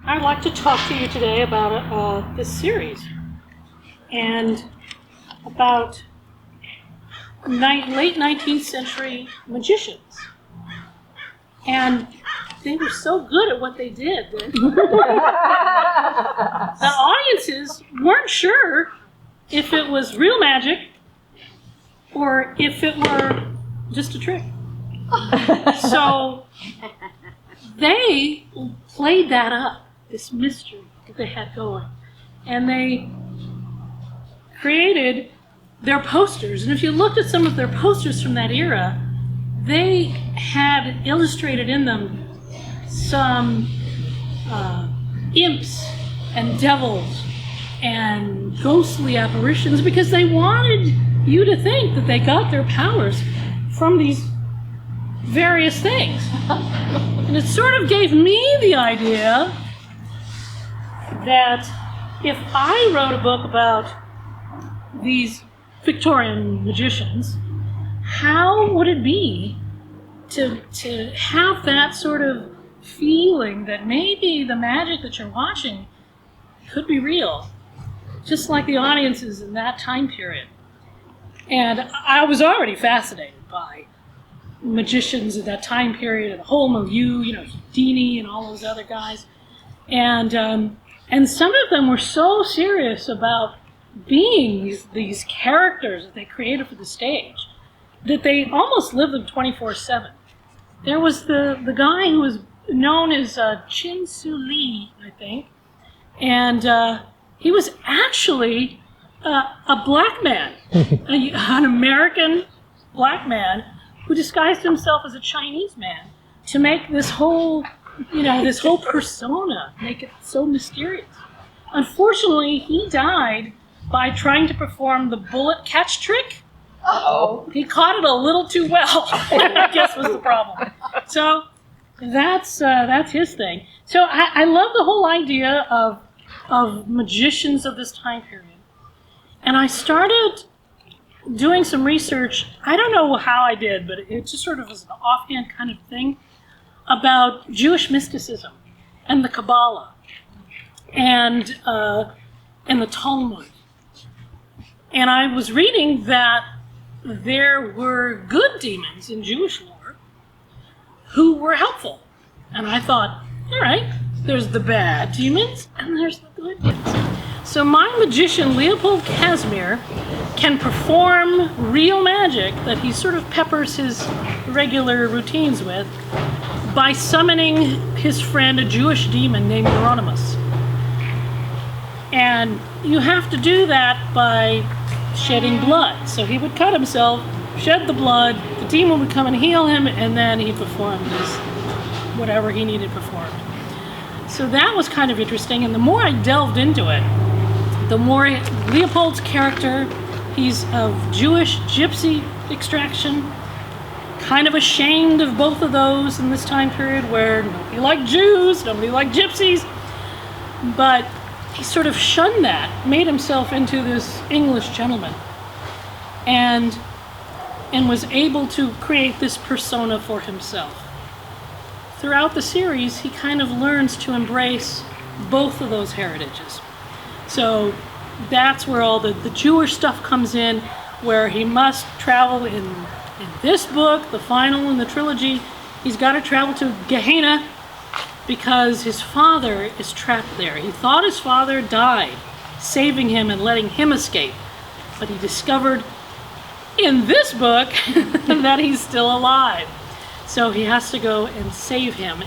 I'd like to talk to you today about this series and about late 19th century magicians. And they were so good at what they did that the audiences weren't sure if it was real magic or if it were just a trick. So they played that up, this mystery that they had going. And they created their posters. And if you looked at some of their posters from that era, they had illustrated in them some imps and devils and ghostly apparitions because they wanted you to think that they got their powers from these various things. And it sort of gave me the idea that if I wrote a book about these Victorian magicians, how would it be to have that sort of feeling that maybe the magic that you're watching could be real, just like the audiences in that time period. And I was already fascinated by magicians at that time period, and the whole milieu, Houdini and all those other guys. And some of them were so serious about being these characters that they created for the stage that they almost lived them 24/7. There was the guy who was known as Chin Su Lee, I think, and he was actually a black man, an American black man who disguised himself as a Chinese man to make this whole persona, make it so mysterious. Unfortunately, he died by trying to perform the bullet catch trick. Uh-oh. He caught it a little too well, I guess was the problem. So that's his thing. So I love the whole idea of magicians of this time period. And I started doing some research. I don't know how I did, but it just sort of was an offhand kind of thing about Jewish mysticism and the Kabbalah and the Talmud. And I was reading that there were good demons in Jewish lore who were helpful. And I thought, all right, there's the bad demons and there's the good demons. So my magician, Leopold Casimir, can perform real magic that he sort of peppers his regular routines with by summoning his friend, a Jewish demon named Euronymous. And you have to do that by shedding blood. So he would cut himself, shed the blood, the demon would come and heal him, and then he performed his whatever he needed performed. So that was kind of interesting, and the more I delved into it, the more Leopold's character, he's of Jewish gypsy extraction, kind of ashamed of both of those in this time period where nobody liked Jews, nobody liked gypsies, but he sort of shunned that, made himself into this English gentleman, and was able to create this persona for himself. Throughout the series, he kind of learns to embrace both of those heritages. So that's where all the Jewish stuff comes in, where he must travel in this book, the final in the trilogy. He's got to travel to Gehenna because his father is trapped there. He thought his father died, saving him and letting him escape. But he discovered in this book that he's still alive. So he has to go and save him.